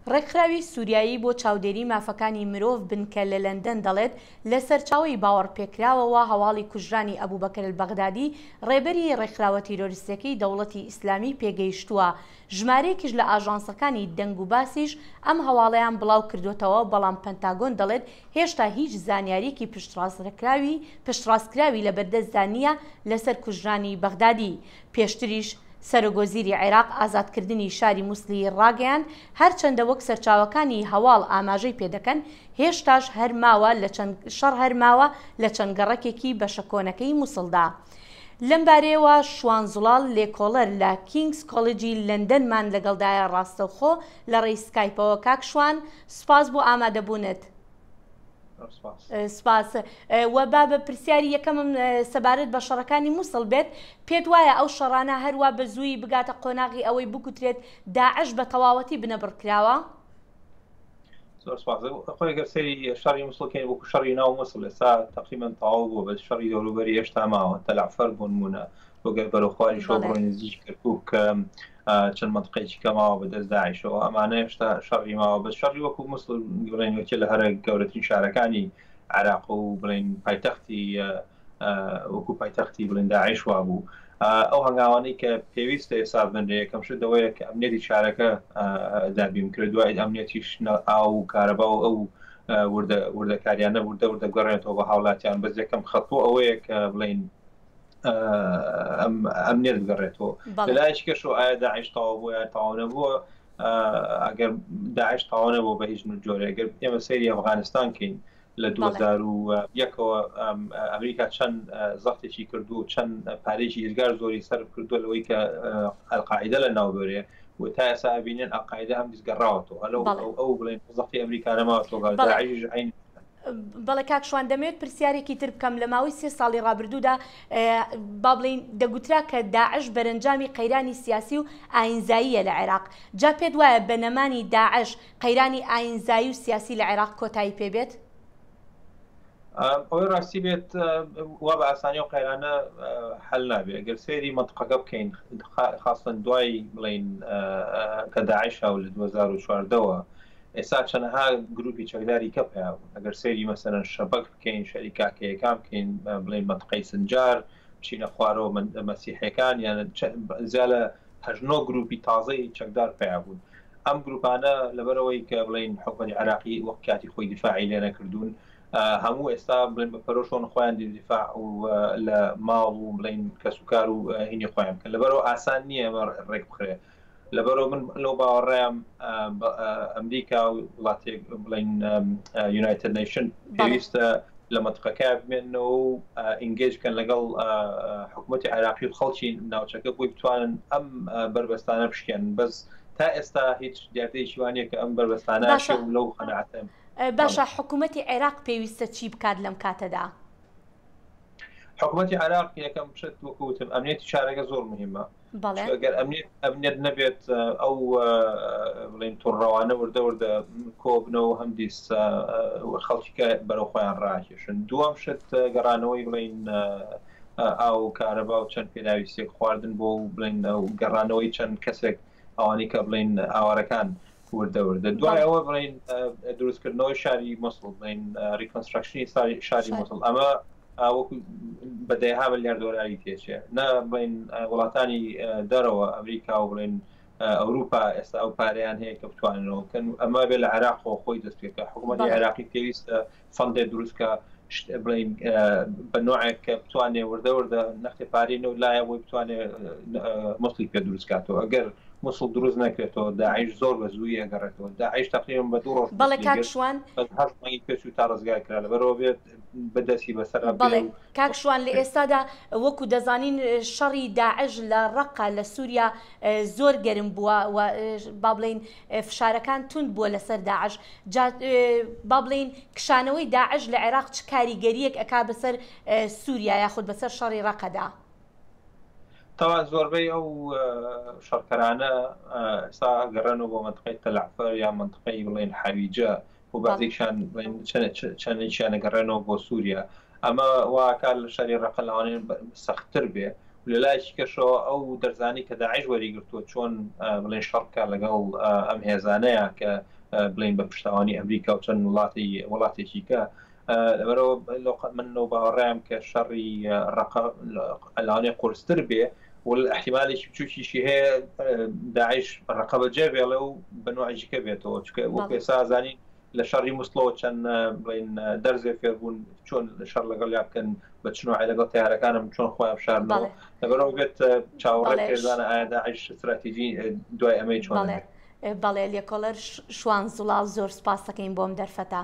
ڕێکخراوی سووریایی بۆ چاودێری مافەکانی مرۆڤ بنکە لە لەندەن دەڵێت لە سەرچاوەی باوەڕپێکراوەوە هەواڵی کوژرانی ئەبوبەکر البەغدادی ڕێبەری ڕێکخراوە تیرۆریستەکەی دەوڵەتی ئیسلامی پێگەیشتووە. ژمارەیەکیش لە ئاژانسەکانی دەنگ و باسیش ئەم هەواڵەیان بڵاو کردوتەوە، بەڵام پەنتاگۆن دەڵێت هێشتا هیچ زانیاریەکی پشتڕاستکراوی لە بەردەستدا نییە لەسەر کوژرانی بەغدادی. پێشتریش سەرۆگۆزیری عێراق ئازادکردنی شاری مووسڵی ڕاگەیاند، هەرچەندە وەک سەرچاوەکانی هەواڵ ئاماژەی پێدەکەن هێشتاش شەڕ هەرماوە لە چەند گەڕەکێکی بەشەکۆنەکەی مووسڵدا. لەم بارەیەوە شوان زوڵال لێکۆڵەر لە کینگز کۆڵێجی لەندەنمان لەگەڵدایە ڕاستەوخۆ لە ڕێی سکایپەوە. کاک شوان، سوپاس بۆ ئامادەبوونت. سپاس. وە با بە پرسیاری یەکەمم سەبارەت بە شەڕەکانی مووسڵ بێت، پێت وایە ئەو شەڕانە هەروە بە زووی بگاتە قۆناغی ئەوەی بگوترێت داعش بە تەواوەتی بنەبڕکراوە؟ زۆر سپاس. خۆی گەر سەری شەڕی مووسڵکەین وەکو شەڕی ناو مووسڵ ئێستا تەقریبەن تەواو بووە، بە شەڕی دەوروبەری هێشتا ماوە، تەلعفەر بوون مونە وەگەر بەرەوخواری شۆ بڕۆی نزیک کردبوو کە چەند مەنطقەیەکی کەماوە بەدەست داعشەوە، ئەمانە هێشتا شەڕی ماوە. بە شەڕی وەکو مووسڵ بڵێن وەکێ لە هەرە گەورەترین شارەکانی عێراق و بڵێن پایتەختی وەکو پایتەختی بڵێن داعش وا بوو. ئەو هەنگاوانەی کە پێویستە ئێستا بنرێ یەکەم شت ئەوەیە کە ئەمنیەتی شارەکە دابین کرد، دوای ئەمنیەتیش ئاو و کارەبا و ئەو وردەکاریانە وردەگەڕێنێتەوە بە هاوڵاتیان. بەس یەکەم خەتۆ ئەوەیە کە بڵێن ئەمنیەت بگەڕێتەوە. لەلایەکی کەشەوە ئایا داعش تەواو بووە یا تەواو نەبووە؟ ئەگەر داعش تەواو نەبووە بە هیچ جۆرێ، ئەگەر ئێمە سەیری ئەفغانستان کەین لە 2001ەوە ئەمریکا چەند زەختێکی کردو و چەند پارێکی هێزگار زۆری سەر کردووە لەوەی کە ئەلقاعیدە لە ناوبەرێ و تا ئێستا بینێن ئەلقاعیدە هەم دیزگەڕاوەتەوە ئەو بڵێن زەختی ئەمریکا نەماوەتەوە داعش عین. بەڵێ کاک شوان، دەمەوێت پرسیارێکی تر بکەم. لە ماوەی 3 ساڵی ڕابردوودا با بڵین دەگوترا کە داعش بەرەنجامی قەیرانی سیاسی و ئاینزاییە لە عێراق. جا پێت وایە بەنەمانی داعش قەیرانی ئاینزایی و سیاسی لە عێراق کۆتایی پێبێت؟ ئەوەی ڕاستی بێت وا بە ئاسانی و قەیرانە حەل نابێت. ئەگەر سەیری مەنطقەکە بکەین خاستن دوای بڵین کە داعش هاو لە 2014ەوە ئێستا چەندەها گروپی چەکداری کە پیابوون. ئەگەر سەیری مەسەرەن شەبەک بکەین، شەریکاکەیەکان بکەین، بڵین مەنطقەی سنجار بچینە خوارەوە مەسیحیەکان، یان زیاد لە 8 گروپی تازەی چەکدار پیابوون. ئەم گروپانە لەبەرەوەی کە بڵین حکومەتی عێراقی وەک کاتی خۆی دیفاعی لێ نەکردوون، هەموو ئێستا بڵێن بە پەرۆشۆن خۆیان دیفاع و لە ماڵ و بڵین کەسوکار و هینی خۆیان بکەن. لەبەرەوە ئاسان نییە ئەمە ڕێک بخرێ. لەبەرەوە من لەو باوەڕێم ئەمریکا و وڵاتێک بڵین یونایتد نیشن پێویستە لە مەنطقەکە بمێنەوە و ئینگێج بکەن لەگەڵ حکومەتی عێراقی و خەڵکی ناوچەکە بۆی بتوانن ئەم بربەستانە بشکێن. بەس تا ئێستا هیچ دیارتەیەکی وانە کە ئەم بربەستانە لەو قەناعەتەم. باشە، حکوومەتی عێراق پێویستە چی بکات لەم کاتەدا؟ حکوومەتی عێراق یەکەم شت وەکوتم ئەمنیەتی شارەکە زۆر مهمە. ئەگەر ئەمنیەت نەبێت ئەو بڵین تووڕەوانە وردە کۆبنەوە هەم دیست خەڵکیکە بەرەو خۆیان ڕاکێشن. دووەم شت گەڕانەوەی بڵین ئاو کارەبا و چەند پێداویستێک خواردن بۆ بڵین گەڕانەوەی چەند کەسێک ئەوانی کە بڵین ئاوارەکان وردە. دوای ئەوە بڵین دروستکردنەوەی شاری مووسڵ، بڵین ریکۆنستراکشنی شاری مووسڵ، ئەمە وەکو بەدەیها ملیارد دۆلاری تێچێ، نە بڵین وڵاتانی دەرەوە ئەمریکا و بڵین ئەوروپا ئێستا ئەو پارەیان هەیە کە بتواننەوە کەن. ئەمە بێ لە عێراقەوە خۆی دەست پێکە. حکوومەتی عێراقی پێویستە فەندێ دروستکە بڵین بە نوعێک کە بتوانێ وردە نەختی پارێنە و لایە بۆی بتوانێ مووسڵی پێ دروستکاتەوە. ئەگەر مووسڵ دروست نەکرێتەوە داعش زۆر بە زووی ئەگەڕێتەوە. داعش تقریبا بە 2 ڕۆژ بەڵێ کاک شوان پێچ و تا ڕزگای کرا لەبەرەوە بێت بەدەستی بەسەر. بەڵێ کاک شوان، لە ئێستادا وەکو دەزانین شەڕی داعش لە ڕەقا لە سووریا زۆر گەرم بووە و با بڵین فشارەکان تند بووە لەسەر داعش. با بڵین کشانەوەی داعش لە عێراق چ کاریگەریەک ئەکا بەسەر سووریا یاخود بەسەر شەڕی ڕەقەدا؟ تەوا زۆربەی ئەو شەڕکەرانە ئێستا گەڕێنەوە بۆ مەنطقەی تەلعفەر یا مەنطقەی بڵێن حەویجە و بەعزێکیان چەندێکیان گەڕێنەوە بۆ سووریا. ئەمە واکار لە شەڕی ڕەقە لەوانەیە سەختتر بێ لە لایەکی کەشەوە ئەو دەرزانی کە داعش وەریگرتووە چۆن بڵێن شەڕکە لەگەڵ ئەم هێزانەیە کە بڵین بە پشتیوانی ئەمریکا و چەند وڵاتێکی کە لەبەرەوە من باوەڕایم کە شەڕی ئەلانێ قورستر بێ واحتمالێکی بچووکیشی هەیە داعش ڕقە بەجێ بێڵێ و بەنوعیجیکە بێتەوە چکە وەک ئێستا زانی لە شەڕی مووسڵەوە چەند بڵین دەرزێ فێربوون چۆن شەڕ لەگەڵ یا بکەن بە چنوعی لەگەڵ تیارەکانم چۆن خۆیان بشارنەوە لەبەرەوە بێت چاوەڕێ پێزانە ئایا داعش استراتیژی دوای ئەمەی چۆن بەڵێ لێکۆڵەر شوان زوڵال زۆر سپاس دەکەین بۆم دەرفەتە.